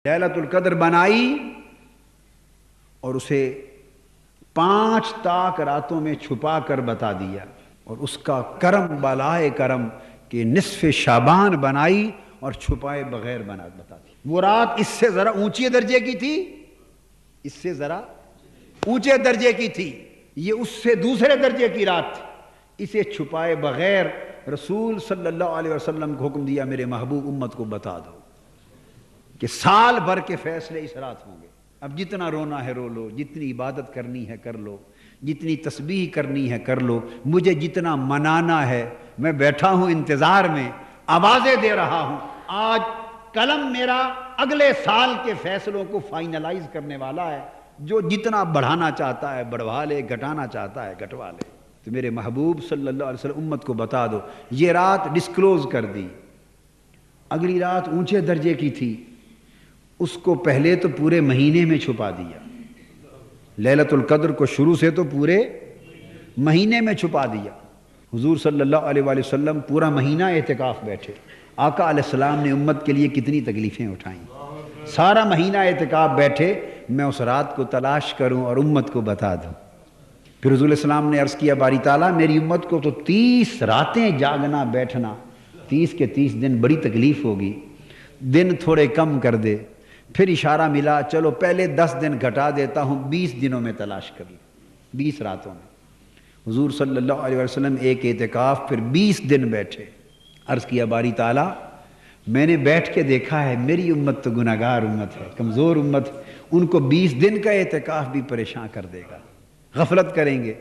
لیلۃ القدر بنائی اور اسے 5 طاق راتوں میں چھپا کر بتا دیا، اور اس کا کرم بالائے کرم کہ نصف شعبان بنائی اور چھپائے بغیر بتا دی۔ وہ رات اس سے ذرا اونچے درجے کی تھی، اس سے ذرا اونچے درجے کی تھی، یہ اس سے دوسرے درجے کی رات تھی۔ اسے چھپائے بغیر رسول صلی اللہ علیہ وسلم کو حکم دیا، میرے محبوب امت کو بتا دو کہ سال بھر کے فیصلے اس رات ہوں گے۔ اب جتنا رونا ہے رو لو، جتنی عبادت کرنی ہے کر لو، جتنی تسبیح کرنی ہے کر لو، مجھے جتنا منانا ہے میں بیٹھا ہوں انتظار میں، آوازیں دے رہا ہوں۔ آج قلم میرا اگلے سال کے فیصلوں کو فائنلائز کرنے والا ہے، جو جتنا بڑھانا چاہتا ہے بڑھوا لے، گھٹانا چاہتا ہے گھٹوا لے۔ تو میرے محبوب صلی اللہ علیہ وسلم امت کو بتا دو، یہ رات ڈسکلوز کر دی۔ اگلی رات اونچے درجے کی تھی، اس کو پہلے تو پورے مہینے میں چھپا دیا۔ لیلۃ القدر کو شروع سے تو پورے مہینے میں چھپا دیا۔ حضور صلی اللہ علیہ وآلہ وسلم پورا مہینہ اعتکاف بیٹھے۔ آقا علیہ السلام نے امت کے لیے کتنی تکلیفیں اٹھائیں، سارا مہینہ اعتکاف بیٹھے، میں اس رات کو تلاش کروں اور امت کو بتا دوں۔ پھر حضور علیہ السلام نے عرض کیا، باری تعالیٰ میری امت کو تو 30 راتیں جاگنا بیٹھنا، 30 کے 30 دن بڑی تکلیف ہوگی، دن تھوڑے کم کر دے۔ پھر اشارہ ملا، چلو پہلے 10 دن گھٹا دیتا ہوں، 20 دنوں میں تلاش کر لیں، 20 راتوں میں۔ حضور صلی اللہ علیہ وسلم ایک اعتکاف پھر 20 دن بیٹھے۔ عرض کیا، باری تعالیٰ میں نے بیٹھ کے دیکھا ہے میری امت تو گناہگار امت ہے، کمزور امت ہے، ان کو 20 دن کا اعتکاف بھی پریشان کر دے گا، غفلت کریں گے،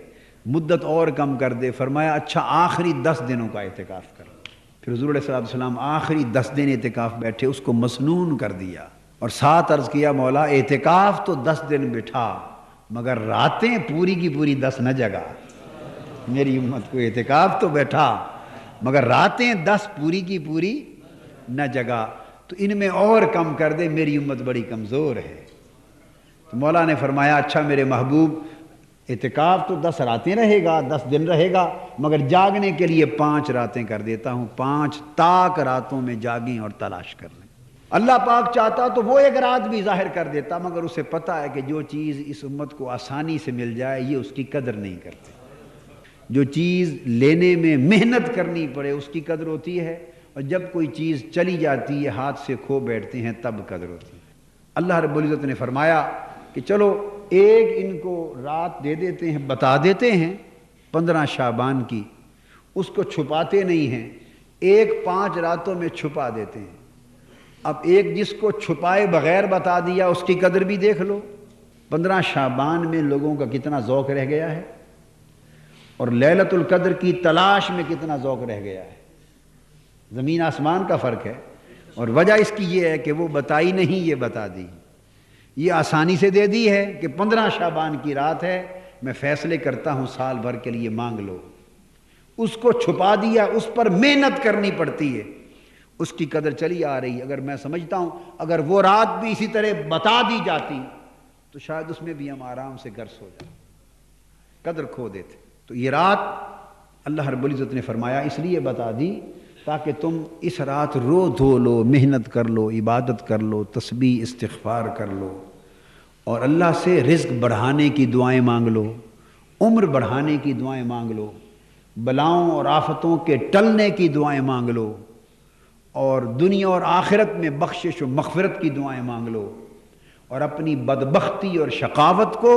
مدت اور کم کر دے۔ فرمایا اچھا آخری 10 دنوں کا اعتکاف کر۔ پھر حضور علیہ السلام آخری 10 دن اعتکاف بیٹھے، اس کو مسنون کر دیا، اور ساتھ عرض کیا، مولا اعتکاف تو 10 دن بٹھا مگر راتیں پوری کی پوری 10 نہ جگا۔ میری امت کو اعتکاف تو بیٹھا مگر راتیں 10 پوری کی پوری نہ جگا، تو ان میں اور کم کر دے، میری امت بڑی کمزور ہے۔ تو مولا نے فرمایا اچھا میرے محبوب اعتکاف تو 10 راتیں رہے گا، 10 دن رہے گا، مگر جاگنے کے لیے 5 راتیں کر دیتا ہوں، 5 طاق راتوں میں جاگیں اور تلاش کر لیں۔ اللہ پاک چاہتا تو وہ ایک رات بھی ظاہر کر دیتا، مگر اسے پتہ ہے کہ جو چیز اس امت کو آسانی سے مل جائے یہ اس کی قدر نہیں کرتے۔ جو چیز لینے میں محنت کرنی پڑے اس کی قدر ہوتی ہے، اور جب کوئی چیز چلی جاتی ہے ہاتھ سے کھو بیٹھتے ہیں تب قدر ہوتی ہے۔ اللہ رب العزت نے فرمایا کہ چلو ایک ان کو رات دے دیتے ہیں، بتا دیتے ہیں 15 شعبان کی، اس کو چھپاتے نہیں ہیں، ایک 5 راتوں میں چھپا دیتے ہیں۔ اب ایک جس کو چھپائے بغیر بتا دیا اس کی قدر بھی دیکھ لو۔ 15 شعبان میں لوگوں کا کتنا ذوق رہ گیا ہے، اور لیلۃ القدر کی تلاش میں کتنا ذوق رہ گیا ہے، زمین آسمان کا فرق ہے۔ اور وجہ اس کی یہ ہے کہ وہ بتائی نہیں، یہ بتا دی، یہ آسانی سے دے دی ہے کہ 15 شعبان کی رات ہے، میں فیصلے کرتا ہوں سال بھر کے لیے مانگ لو۔ اس کو چھپا دیا، اس پر محنت کرنی پڑتی ہے، اس کی قدر چلی آ رہی ہے۔ اگر میں سمجھتا ہوں اگر وہ رات بھی اسی طرح بتا دی جاتی تو شاید اس میں بھی ہم آرام سے غرق ہو جائیں، قدر کھو دیتے۔ تو یہ رات اللہ رب العزت نے فرمایا اس لیے بتا دی تاکہ تم اس رات رو دھو لو، محنت کر لو، عبادت کر لو، تسبیح استغفار کر لو، اور اللہ سے رزق بڑھانے کی دعائیں مانگ لو، عمر بڑھانے کی دعائیں مانگ لو، بلاؤں اور آفتوں کے ٹلنے کی دعائیں مانگ لو، اور دنیا اور آخرت میں بخشش و مغفرت کی دعائیں مانگ لو، اور اپنی بدبختی اور شقاوت کو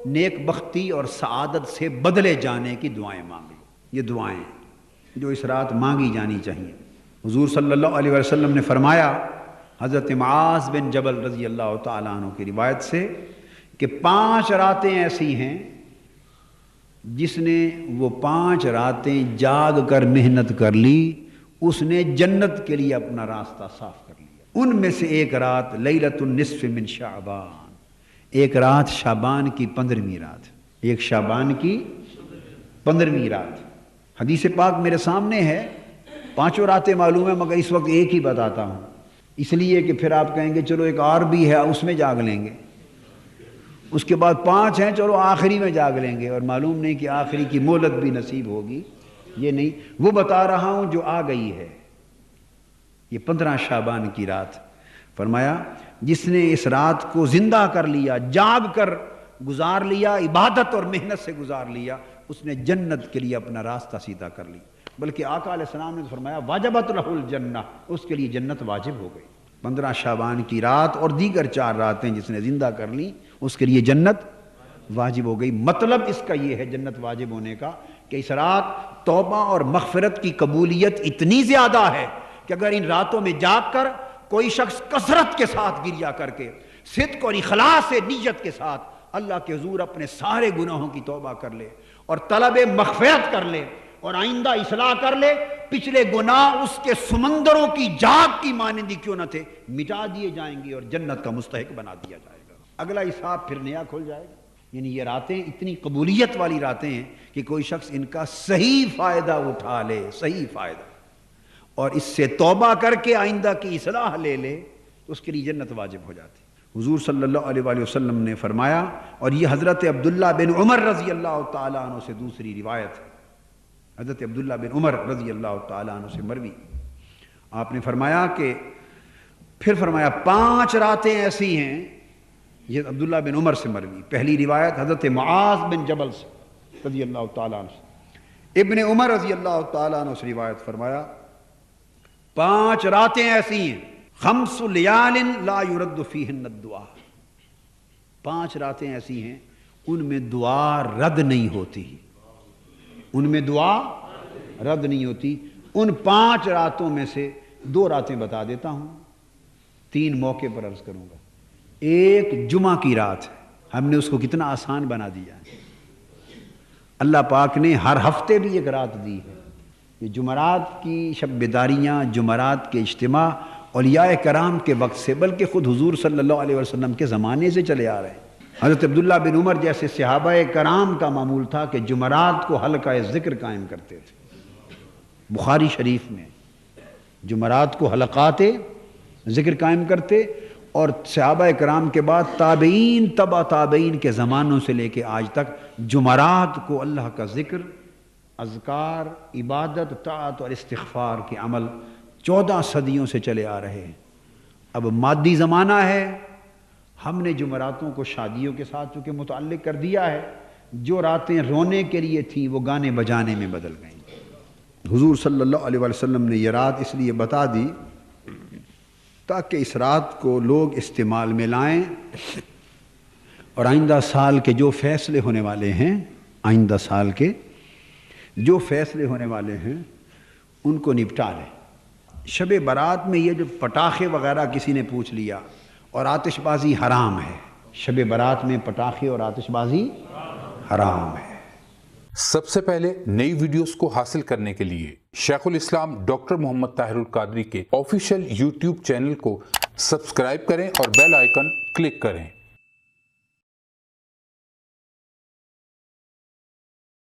نیک بختی اور سعادت سے بدلے جانے کی دعائیں مانگ لو۔ یہ دعائیں جو اس رات مانگی جانی چاہیے۔ حضور صلی اللہ علیہ وسلم نے فرمایا، حضرت معاذ بن جبل رضی اللہ تعالیٰ عنہ کی روایت سے، کہ 5 راتیں ایسی ہیں جس نے وہ 5 راتیں جاگ کر محنت کر لی، اس نے جنت کے لیے اپنا راستہ صاف کر لیا۔ ان میں سے ایک رات لیلۃ النصف من شعبان، ایک رات شعبان کی 15ویں رات، ایک شعبان کی 15ویں رات۔ حدیث پاک میرے سامنے ہے، 5 راتیں معلوم ہے مگر اس وقت ایک ہی بتاتا ہوں، اس لیے کہ پھر آپ کہیں گے چلو ایک اور بھی ہے اس میں جاگ لیں گے، اس کے بعد 5 ہیں چلو آخری میں جاگ لیں گے، اور معلوم نہیں کہ آخری کی مہلت بھی نصیب ہوگی، یہ نہیں، وہ بتا رہا ہوں جو آ گئی ہے۔ یہ 15 شعبان کی رات، فرمایا جس نے اس رات کو زندہ کر لیا، جاگ کر گزار لیا، عبادت اور محنت سے گزار لیا، اس نے جنت کے لیے اپنا راستہ سیدھا کر لی۔ بلکہ آقا علیہ السلام نے فرمایا واجبت لہ الجنہ، اس کے لیے جنت واجب ہو گئی۔ 15 شعبان کی رات اور دیگر 4 راتیں جس نے زندہ کر لی اس کے لیے جنت واجب ہو گئی۔ مطلب اس کا یہ ہے جنت واجب ہونے کا کہ اس رات توبہ اور مغفرت کی قبولیت اتنی زیادہ ہے کہ اگر ان راتوں میں جاگ کر کوئی شخص کثرت کے ساتھ گریا کر کے صدق اور اخلاص سے نیت کے ساتھ اللہ کے حضور اپنے سارے گناہوں کی توبہ کر لے اور طلب مغفرت کر لے اور آئندہ اصلاح کر لے، پچھلے گناہ اس کے سمندروں کی جاگ کی مانندی کیوں نہ تھے مٹا دیے جائیں گے اور جنت کا مستحق بنا دیا جائے گا۔ اگلا حساب پھر نیا کھل جائے گا۔ یعنی یہ راتیں اتنی قبولیت والی راتیں ہیں کہ کوئی شخص ان کا صحیح فائدہ اٹھا لے، صحیح فائدہ، اور اس سے توبہ کر کے آئندہ کی اصلاح لے لے تو اس کے لیے جنت واجب ہو جاتی۔ حضور صلی اللہ علیہ وآلہ وسلم نے فرمایا، اور یہ حضرت عبداللہ بن عمر رضی اللہ تعالیٰ عنہ سے دوسری روایت ہے، حضرت عبداللہ بن عمر رضی اللہ تعالیٰ عنہ سے مروی، آپ نے فرمایا کہ پھر فرمایا 5 راتیں ایسی ہیں، یہ عبداللہ بن عمر سے مروی، پہلی روایت حضرت معاذ بن جبل سے رضی اللہ تعالیٰ عنہ سے، ابن عمر رضی اللہ تعالیٰ عنہ سے روایت فرمایا 5 راتیں ایسی ہیں، 5 لیال لا يرد فیہن الدعاء، 5 راتیں ایسی ہیں ان میں دعا رد نہیں ہوتی، ان میں دعا رد نہیں ہوتی۔ ان 5 راتوں میں سے 2 راتیں بتا دیتا ہوں، 3 موقع پر عرض کروں گا۔ ایک جمعہ کی رات ہے، ہم نے اس کو کتنا آسان بنا دیا ہے، اللہ پاک نے ہر ہفتے بھی ایک رات دی ہے۔ یہ جمعرات کی شب بیداریاں، جمعرات کے اجتماع اولیاء کرام کے وقت سے بلکہ خود حضور صلی اللہ علیہ وسلم کے زمانے سے چلے آ رہے ہیں۔ حضرت عبداللہ بن عمر جیسے صحابہ کرام کا معمول تھا کہ جمعرات کو حلقہ ذکر قائم کرتے تھے، بخاری شریف میں جمعرات کو حلقات ذکر قائم کرتے، اور صحابہ کرام کے بعد تابعین، تبع تابعین کے زمانوں سے لے کے آج تک جمعرات کو اللہ کا ذکر، اذکار، عبادت، طاعت اور استغفار کے عمل 14 صدیوں سے چلے آ رہے ہیں۔ اب مادی زمانہ ہے، ہم نے جمعراتوں کو شادیوں کے ساتھ چونکہ متعلق کر دیا ہے، جو راتیں رونے کے لیے تھیں وہ گانے بجانے میں بدل گئیں۔ حضور صلی اللہ علیہ وسلم نے یہ رات اس لیے بتا دی تاکہ اس رات کو لوگ استعمال میں لائیں اور آئندہ سال کے جو فیصلے ہونے والے ہیں، آئندہ سال کے جو فیصلے ہونے والے ہیں ان کو نپٹا لیں۔ شب برات میں یہ جو پٹاخے وغیرہ کسی نے پوچھ لیا، اور آتش بازی حرام ہے، شب برات میں پٹاخے اور آتش بازی حرام ہے۔ سب سے پہلے نئی ویڈیوز کو حاصل کرنے کے لیے شیخ الاسلام ڈاکٹر محمد طاہر القادری کے آفیشیل یوٹیوب چینل کو سبسکرائب کریں اور بیل آئیکن کلک کریں۔